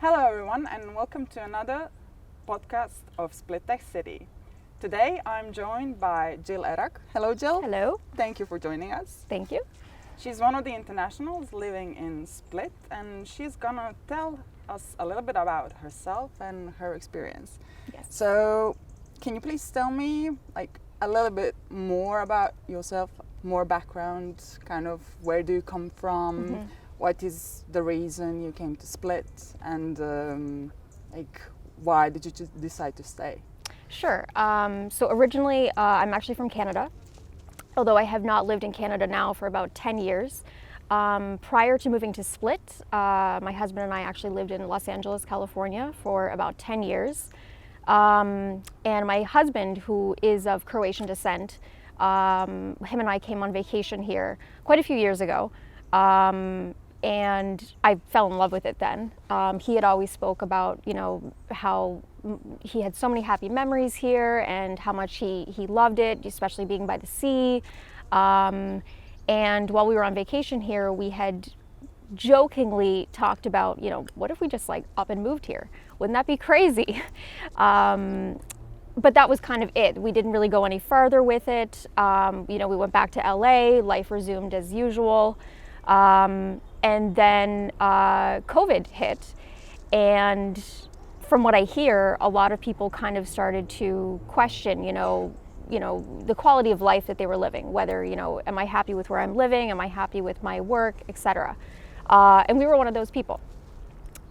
Hello everyone and welcome to another podcast of Split Tech City. Today I'm joined by Jill Erak. Hello Jill. Hello. Thank you for joining us. Thank you. She's one of the internationals living in Split and she's gonna tell us a little bit about herself and her experience. Yes. So can you please tell me a little bit more about yourself, more background, kind of where do you come from? Mm-hmm. What is the reason you came to Split, and why did you decide to stay? Sure. So originally, I'm actually from Canada, although I have not lived in Canada now for about 10 years. Prior to moving to Split, my husband and I actually lived in Los Angeles, California for about 10 years. And my husband, who is of Croatian descent, him and I came on vacation here quite a few years ago. And I fell in love with it then. He had always spoke about, how he had so many happy memories here and how much he loved it, especially being by the sea. And while we were on vacation here, we had jokingly talked about, what if we just up and moved here? Wouldn't that be crazy? But that was kind of it. We didn't really go any further with it. We went back to LA, life resumed as usual. And then COVID hit, and from what I hear, a lot of people kind of started to question, the quality of life that they were living. Whether, am I happy with where I'm living? Am I happy with my work, etc. And we were one of those people.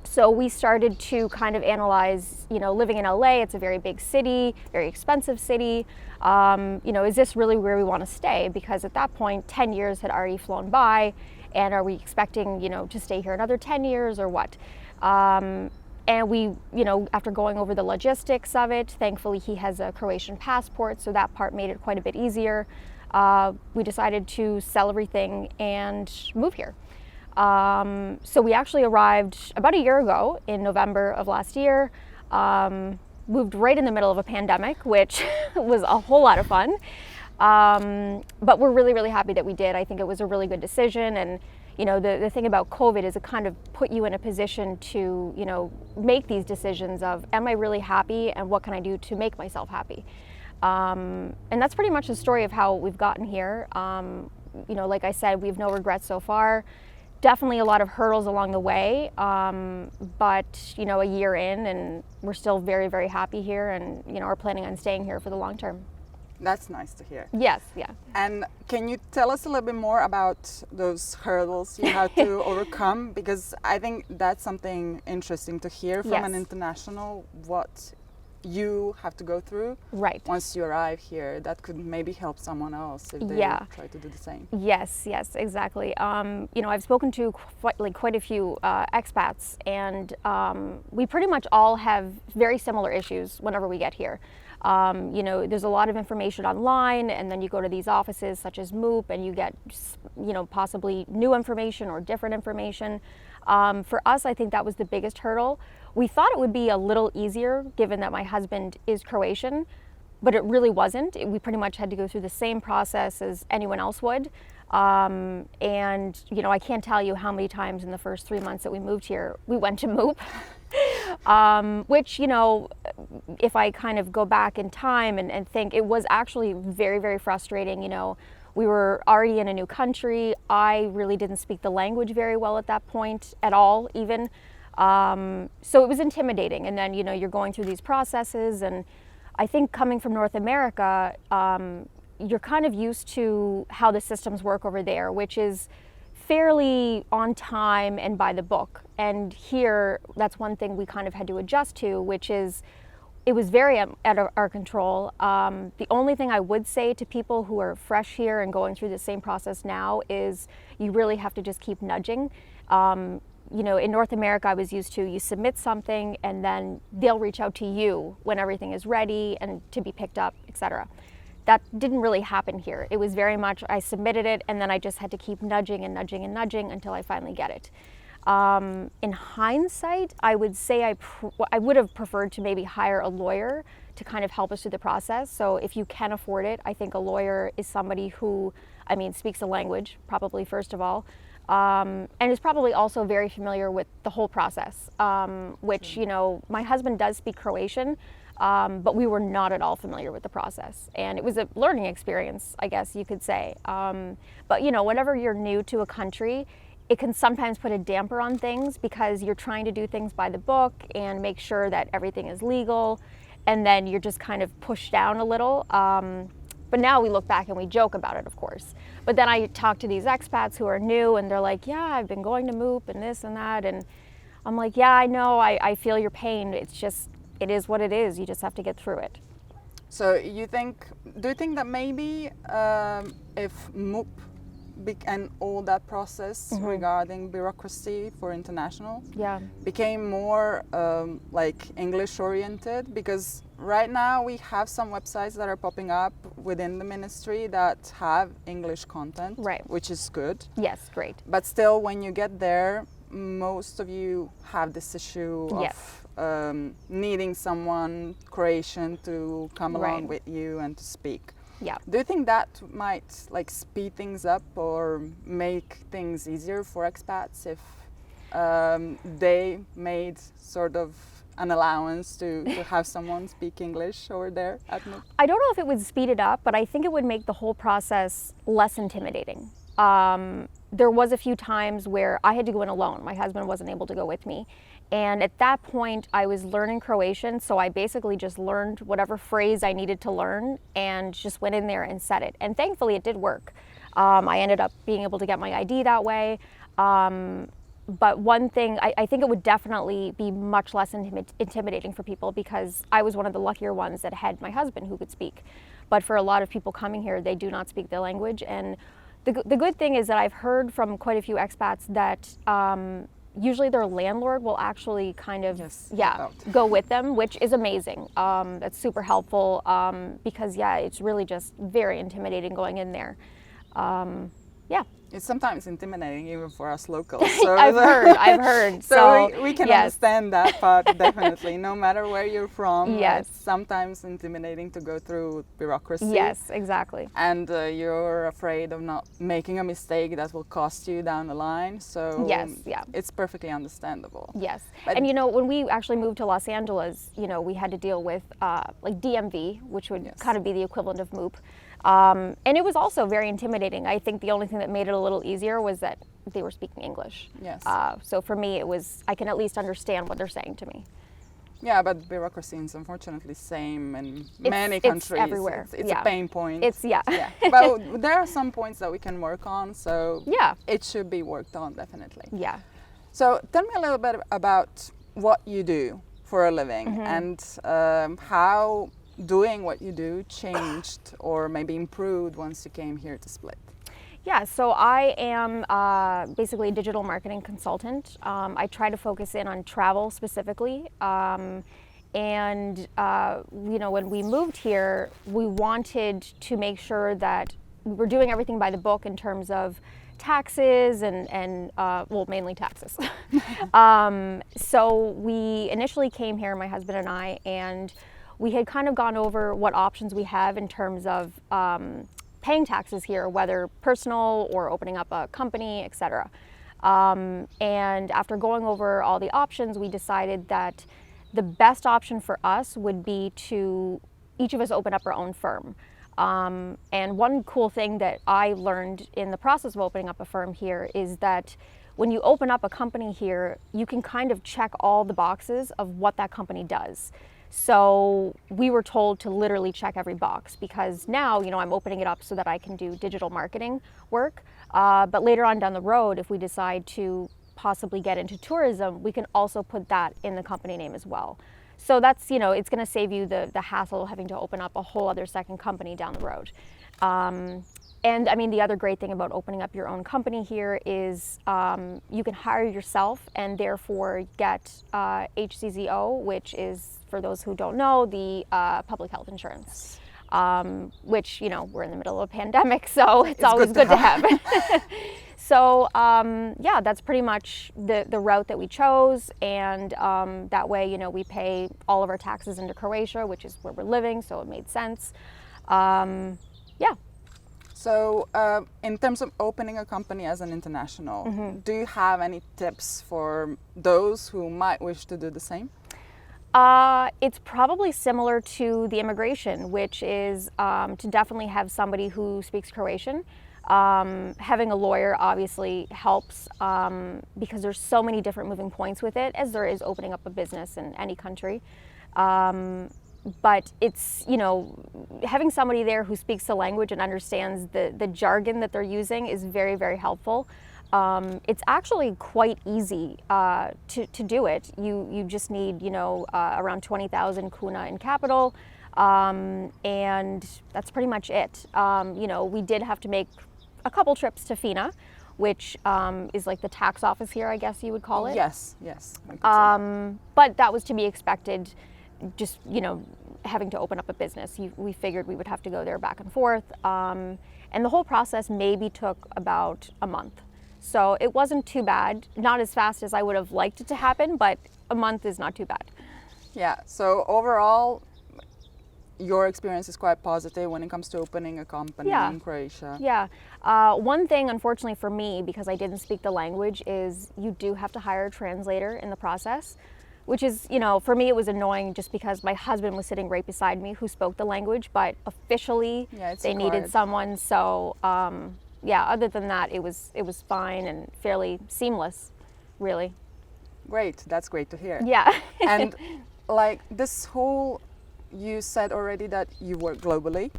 So we started to kind of analyze, living in LA, it's a very big city, very expensive city. Is this really where we want to stay? Because at that point, 10 years had already flown by. And are we expecting, to stay here another 10 years or what? And we, after going over the logistics of it, thankfully he has a Croatian passport, so that part made it quite a bit easier. We decided to sell everything and move here. So we actually arrived about a year ago in November of last year, moved right in the middle of a pandemic, which was a whole lot of fun. But we're really, really happy that we did. I think it was a really good decision. And, the thing about COVID is it kind of put you in a position to, make these decisions of, am I really happy and what can I do to make myself happy? And that's pretty much the story of how we've gotten here. Like I said, we have no regrets so far. Definitely a lot of hurdles along the way, but, a year in and we're still very, very happy here and, are planning on staying here for the long term. That's nice to hear. Yes, yeah. And can you tell us a little bit more about those hurdles you had to overcome? Because I think that's something interesting to hear from an international, what you have to go through once you arrive here. That could maybe help someone else if they try to do the same. Yes, exactly. I've spoken to quite a few expats, and we pretty much all have very similar issues whenever we get here. There's a lot of information online, and then you go to these offices such as MOOP and you get, possibly new information or different information. For us, I think that was the biggest hurdle. We thought it would be a little easier given that my husband is Croatian, but it really wasn't. We pretty much had to go through the same process as anyone else would. And, I can't tell you how many times in the first 3 months that we moved here, we went to MOOP. Which, if I kind of go back in time and think, it was actually very, very frustrating. We were already in a new country. I really didn't speak the language very well at that point at all, even. So it was intimidating. And then, you're going through these processes. And I think coming from North America, you're kind of used to how the systems work over there, which is fairly on time and by the book. And here, that's one thing we kind of had to adjust to, which is it was very out of our control. The only thing I would say to people who are fresh here and going through the same process now is you really have to just keep nudging. In North America, I was used to you submit something and then they'll reach out to you when everything is ready and to be picked up, etc. That didn't really happen here. It was very much I submitted it and then I just had to keep nudging and nudging and nudging until I finally get it. In hindsight, I would say I would have preferred to maybe hire a lawyer to kind of help us through the process. So if you can afford it, I think a lawyer is somebody who, speaks the language, probably first of all, and is probably also very familiar with the whole process, which, you know, my husband does speak Croatian, but we were not at all familiar with the process. And it was a learning experience, I guess you could say. But, you know, whenever you're new to a country, it can sometimes put a damper on things because you're trying to do things by the book and make sure that everything is legal, and then you're just kind of pushed down a little. But now we look back and we joke about it, of course. But then I talk to these expats who are new and they're like, yeah, I've been going to MOOP and this and that. And I'm like, yeah, I know, I feel your pain. It's just, it is what it is. You just have to get through it. So do you think that maybe if MOOP and all that process regarding bureaucracy for international became more like English oriented, because right now we have some websites that are popping up within the ministry that have English content, which is good. Yes, great. But still, when you get there, most of you have this issue of needing someone Croatian to come along with you and to speak. Yeah. Do you think that might like speed things up or make things easier for expats if they made sort of an allowance to have someone speak English over there at MOOP? I don't know if it would speed it up, but I think it would make the whole process less intimidating. There was a few times where I had to go in alone. My husband wasn't able to go with me. And at that point, I was learning Croatian, so I basically just learned whatever phrase I needed to learn and just went in there and said it. And thankfully, it did work. I ended up being able to get my ID that way. But one thing, I think it would definitely be much less intimidating for people because I was one of the luckier ones that had my husband who could speak. But for a lot of people coming here, they do not speak the language. And the good thing is that I've heard from quite a few expats that usually their landlord will actually kind of go with them, which is amazing. That's super helpful because it's really just very intimidating going in there. It's sometimes intimidating even for us locals. So I've heard. So we can understand that part, definitely. No matter where you're from, it's sometimes intimidating to go through bureaucracy. Yes, exactly. And you're afraid of not making a mistake that will cost you down the line. So it's perfectly understandable. Yes. But, and you know, when we actually moved to Los Angeles, you know, we had to deal with like DMV, which would kind of be the equivalent of MOOP. And it was also very intimidating. I think the only thing that made it a little easier was that they were speaking English. Yes. So for me, it was, I can at least understand what they're saying to me. Yeah, but bureaucracy is unfortunately same in many countries. It's everywhere. It's a pain point. But there are some points that we can work on, so it should be worked on, definitely. Yeah. So tell me a little bit about what you do for a living and how doing what you do changed or maybe improved once you came here to Split. Yeah, so I am basically a digital marketing consultant. I try to focus in on travel specifically. And you know, when we moved here, we wanted to make sure that we were doing everything by the book in terms of taxes and well, mainly taxes. So we initially came here, my husband and I, and we had kind of gone over what options we have in terms of paying taxes here, whether personal or opening up a company, etc. And after going over all the options, we decided that the best option for us would be to each of us open up our own firm. And one cool thing that I learned in the process of opening up a firm here is that when you open up a company here, you can kind of check all the boxes of what that company does. So we were told to literally check every box because now, you know, I'm opening it up so that I can do digital marketing work. But later on down the road, if we decide to possibly get into tourism, we can also put that in the company name as well. So that's, you know, it's going to save you the hassle of having to open up a whole other second company down the road. And I mean, the other great thing about opening up your own company here is you can hire yourself and therefore get HCZO, which is, for those who don't know, the public health insurance, which, you know, we're in the middle of a pandemic, so it's always good to have. So yeah, that's pretty much the route that we chose, and that way, you know, we pay all of our taxes into Croatia, which is where we're living, so it made sense. Yeah. So, in terms of opening a company as an international, do you have any tips for those who might wish to do the same? It's probably similar to the immigration, which is to definitely have somebody who speaks Croatian. Having a lawyer obviously helps because there's so many different moving points with it, as there is opening up a business in any country. But it's, having somebody there who speaks the language and understands the jargon that they're using is very, very helpful. It's actually quite easy to do it. You just need, around 20,000 kuna in capital, and that's pretty much it. We did have to make a couple trips to FINA, which is like the tax office here, I guess you would call it. Yes. But that was to be expected. Just, having to open up a business. We figured we would have to go there back and forth. And the whole process maybe took about a month. So it wasn't too bad. Not as fast as I would have liked it to happen, but a month is not too bad. Yeah, so overall, your experience is quite positive when it comes to opening a company in Croatia. Yeah. One thing, unfortunately for me, because I didn't speak the language, is you do have to hire a translator in the process. Which is, for me it was annoying just because my husband was sitting right beside me who spoke the language, but officially they needed someone. So, other than that, it was fine and fairly seamless, really. Great, that's great to hear. Yeah. And you said already that you work globally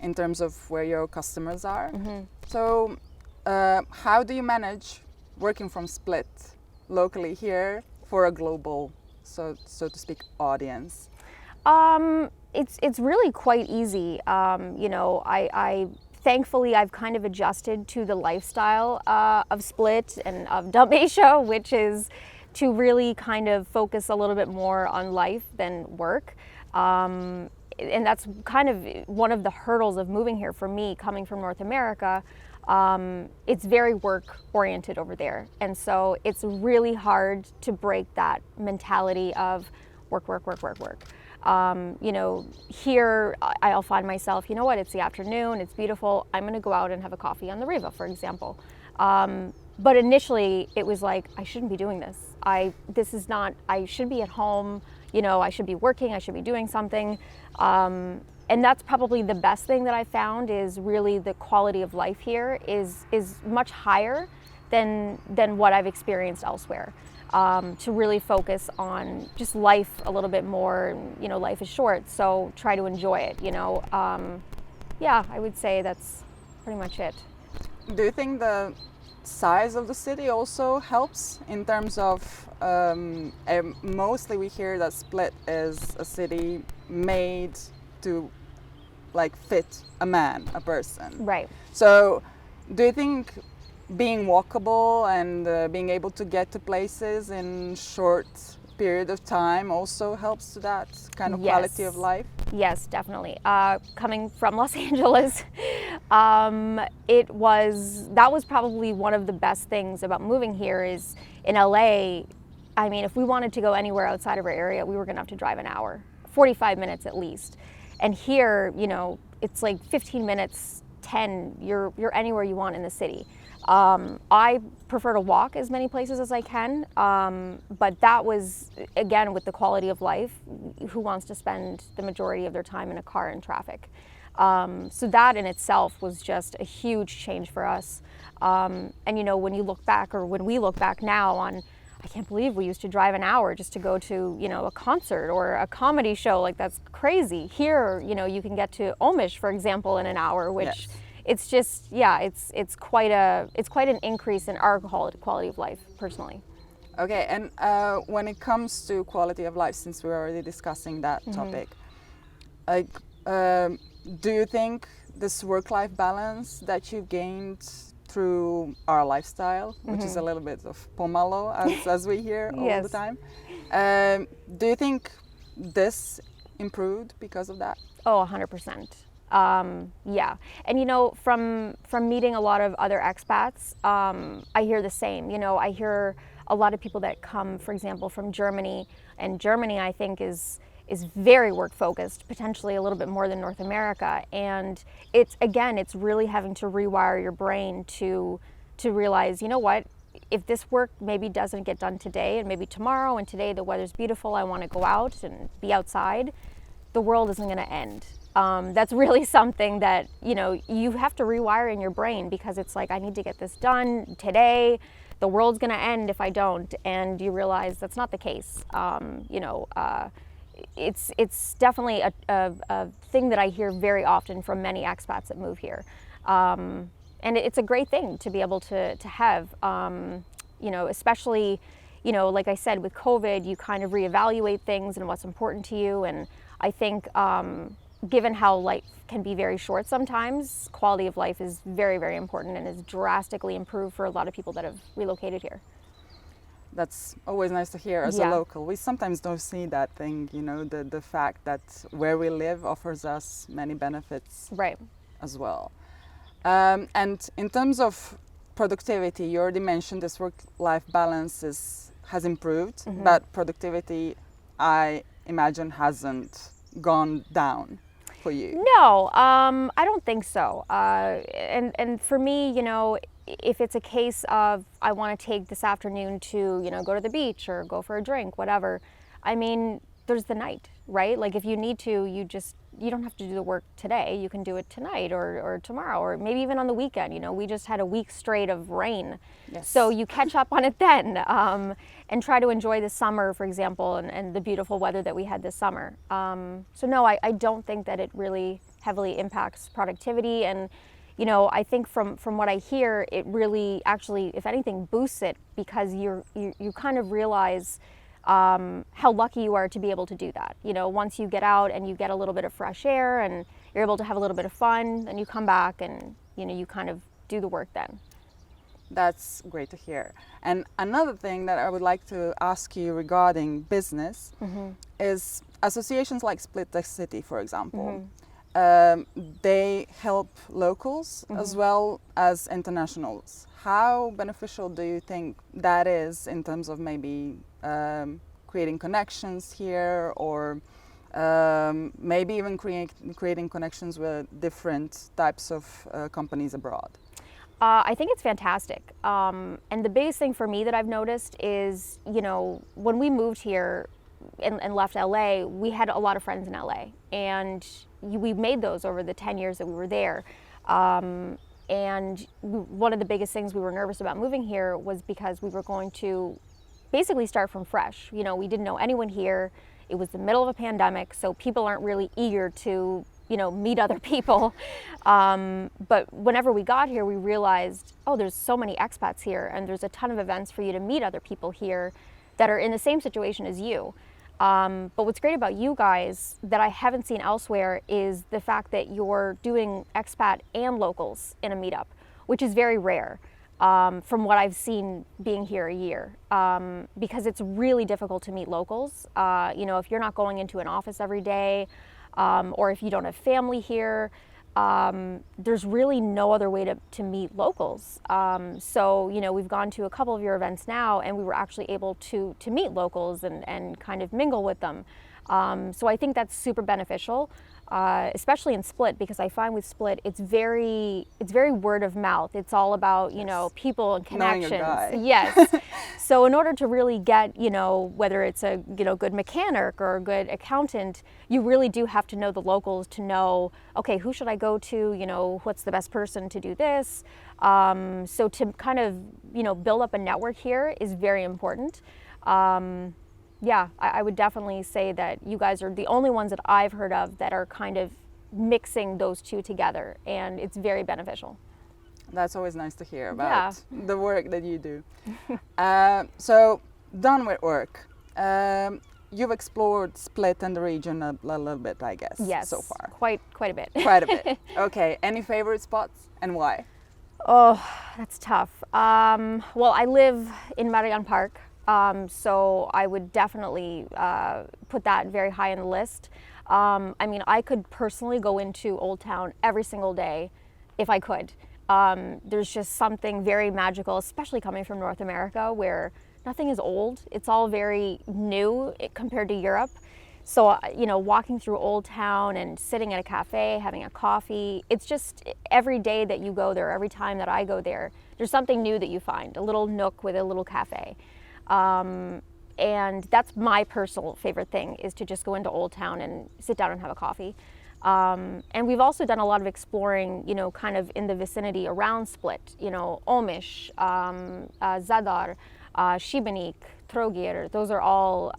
in terms of where your customers are. So, how do you manage working from Split locally here for a global, so to speak, audience? It's really quite easy. I thankfully I've kind of adjusted to the lifestyle of Split and of Dalmatia, which is to really kind of focus a little bit more on life than work. And that's kind of one of the hurdles of moving here for me, coming from North America. It's very work oriented over there. And so it's really hard to break that mentality of work. Here I'll find myself, it's the afternoon, it's beautiful, I'm gonna go out and have a coffee on the Riva, for example. But initially it was like, I shouldn't be doing this. I should be at home, I should be working, I should be doing something. And that's probably the best thing that I found is really the quality of life here is much higher than what I've experienced elsewhere. To really focus on just life a little bit more, life is short, so try to enjoy it, I would say that's pretty much it. Do you think the size of the city also helps in terms of, mostly we hear that Split is a city made to fit a person. Right. So do you think being walkable and being able to get to places in short period of time also helps to that kind of quality of life? Yes, definitely. Coming from Los Angeles, that was probably one of the best things about moving here is in LA, I mean, if we wanted to go anywhere outside of our area, we were gonna have to drive an hour, 45 minutes at least. And here, it's like 15 minutes, 10, you're anywhere you want in the city. I prefer to walk as many places as I can, but that was, again, with the quality of life, who wants to spend the majority of their time in a car in traffic? So that in itself was just a huge change for us. And when you look back, or when we look back now on, I can't believe we used to drive an hour just to go to, a concert or a comedy show. Like, that's crazy. Here, you can get to Omish, for example, in an hour, which it's just, it's quite an increase in our quality of life, personally. Okay, and when it comes to quality of life, since we're already discussing that topic, do you think this work-life balance that you gained through our lifestyle, which is a little bit of pomalo, as we hear all the time. Do you think this improved because of that? Oh, 100%. Yeah. And from meeting a lot of other expats, I hear the same. I hear a lot of people that come, for example, from Germany, and Germany, I think, is is very work focused, potentially a little bit more than North America. And it's really having to rewire your brain to realize, you know what, if this work maybe doesn't get done today and maybe tomorrow, and today the weather's beautiful, I want to go out and be outside, the world isn't going to end. That's really something that, you know, you have to rewire in your brain, because it's like, I need to get this done today. The world's going to end if I don't. And you realize that's not the case. It's definitely a thing that I hear very often from many expats that move here. And it's a great thing to be able to have, especially, like I said, with COVID, you kind of reevaluate things and what's important to you. And I think given how life can be very short sometimes, quality of life is very, very important and is drastically improved for a lot of people that have relocated here. That's always nice to hear as a local. We sometimes don't see that thing, the fact that where we live offers us many benefits as well. And in terms of productivity, you already mentioned this work-life balance has improved, but productivity, I imagine, hasn't gone down for you. No, I don't think so. And for me, if it's a case of I want to take this afternoon to, go to the beach or go for a drink, whatever, I mean, there's the night, right? Like if you need to, you don't have to do the work today. You can do it tonight or tomorrow, or maybe even on the weekend. We just had a week straight of rain. Yes. So you catch up on it then, and try to enjoy the summer, for example, and the beautiful weather that we had this summer. So no, I don't think that it really heavily impacts productivity. And I think from what I hear, it really actually, if anything, boosts it, because you kind of realize how lucky you are to be able to do that. Once you get out and you get a little bit of fresh air and you're able to have a little bit of fun, then you come back and you kind of do the work then. That's great to hear. And another thing that I would like to ask you regarding business is associations like Split the City, for example. They help locals as well as internationals. How beneficial do you think that is in terms of maybe creating connections here, or maybe even creating connections with different types of companies abroad? I think it's fantastic. And the biggest thing for me that I've noticed is, when we moved here and left LA, we had a lot of friends in LA, and we made those over the 10 years that we were there. And one of the biggest things we were nervous about moving here was because we were going to basically start from fresh. We didn't know anyone here. It was the middle of a pandemic, so people aren't really eager to, meet other people. But whenever we got here, we realized, there's so many expats here, and there's a ton of events for you to meet other people here that are in the same situation as you. But what's great about you guys that I haven't seen elsewhere is the fact that you're doing expat and locals in a meetup, which is very rare from what I've seen being here a year, because it's really difficult to meet locals. If you're not going into an office every day, or if you don't have family here, there's really no other way to meet locals. So, we've gone to a couple of your events now, and we were actually able to meet locals and kind of mingle with them. So I think that's super beneficial, especially in Split, because I find with Split, it's very word of mouth. It's all about, people and connections. Knowing a guy. Yes. So in order to really get, whether it's a, good mechanic or a good accountant, you really do have to know the locals to know, okay, who should I go to? What's the best person to do this? So to kind of, build up a network here is very important. Yeah, I would definitely say that you guys are the only ones that I've heard of that are kind of mixing those two together, and it's very beneficial. That's always nice to hear about the work that you do. So, done with work. You've explored Split and the region a little bit, I guess, so far. Quite a bit. Quite a bit. Okay, any favorite spots and why? Oh, that's tough. Well, I live in Marian Park. So I would definitely put that very high on the list. I could personally go into Old Town every single day if I could. There's just something very magical, especially coming from North America, where nothing is old. It's all very new compared to Europe. So, you know, walking through Old Town and sitting at a cafe, having a coffee, it's just every day that you go there, every time that I go there, there's something new that you find, a little nook with a little cafe. And that's my personal favorite thing, is to just go into Old Town and sit down and have a coffee. And we've also done a lot of exploring, you know, kind of in the vicinity around Split, you know, Omiš, Zadar, Šibenik, Trogir. Those are all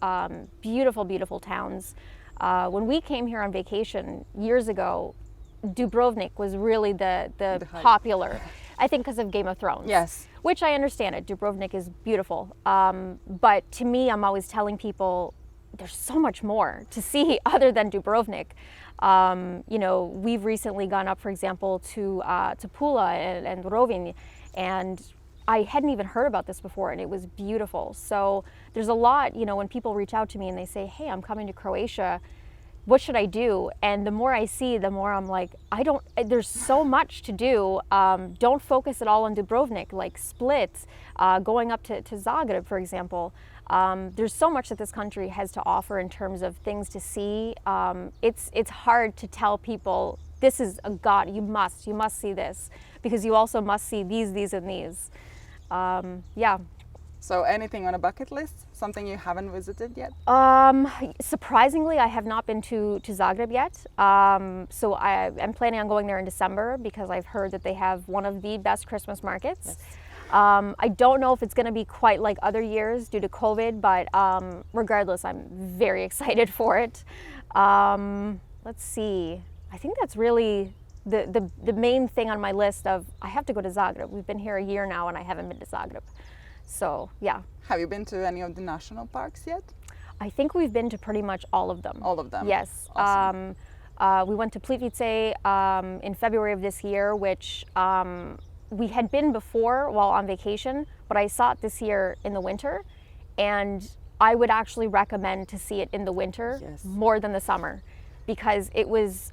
beautiful, beautiful towns. When we came here on vacation years ago, Dubrovnik was really the popular, I think because of Game of Thrones. Yes. Which I understand it. Dubrovnik is beautiful. But to me, I'm always telling people there's so much more to see other than Dubrovnik. You know, we've recently gone up, for example, to Pula and Rovinj, and I hadn't even heard about this before, and it was beautiful. So there's a lot, you know, when people reach out to me and they say, hey, I'm coming to Croatia, what should I do? And the more I see, the more I'm like, there's so much to do. Don't focus at all on Dubrovnik, like Split, going up to Zagreb, for example. There's so much that this country has to offer in terms of things to see. It's hard to tell people, this is a god, you must see this, because you also must see these, and these. Yeah. So anything on a bucket list? Something you haven't visited yet? Surprisingly, I have not been to Zagreb yet. So I'm planning on going there in December, because I've heard that they have one of the best Christmas markets. Yes. I don't know if it's going to be quite like other years due to COVID, but regardless, I'm very excited for it. Let's see. I think that's really the main thing on my list of, I have to go to Zagreb. We've been here a year now and I haven't been to Zagreb. So, yeah. Have you been to any of the national parks yet? I think we've been to pretty much all of them. All of them? Yes. Awesome. We went to Plitvice in February of this year, which we had been before while on vacation, but I saw it this year in the winter, and I would actually recommend to see it in the winter more than the summer, because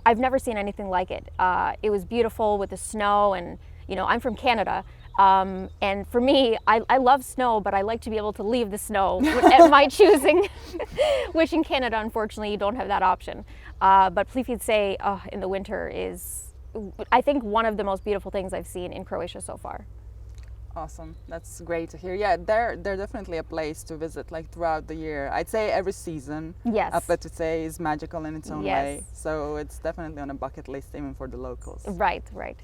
I've never seen anything like it. It was beautiful with the snow, and you know, I'm from Canada, and for me, I love snow, but I like to be able to leave the snow at my choosing, which in Canada, unfortunately, you don't have that option. But Plitvice in the winter is, I think, one of the most beautiful things I've seen in Croatia so far. Awesome. That's great to hear. Yeah, they're definitely a place to visit, like throughout the year. I'd say every season. Yes. Plitvice is magical in its own way. So it's definitely on a bucket list even for the locals. Right, right.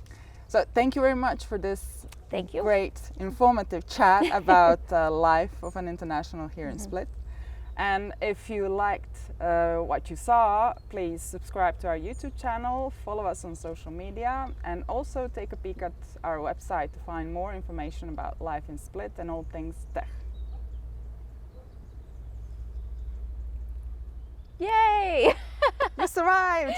So thank you very much for this great, informative chat about life of an international here in Split. And if you liked what you saw, please subscribe to our YouTube channel, follow us on social media, and also take a peek at our website to find more information about life in Split and all things tech. Yay! You survived!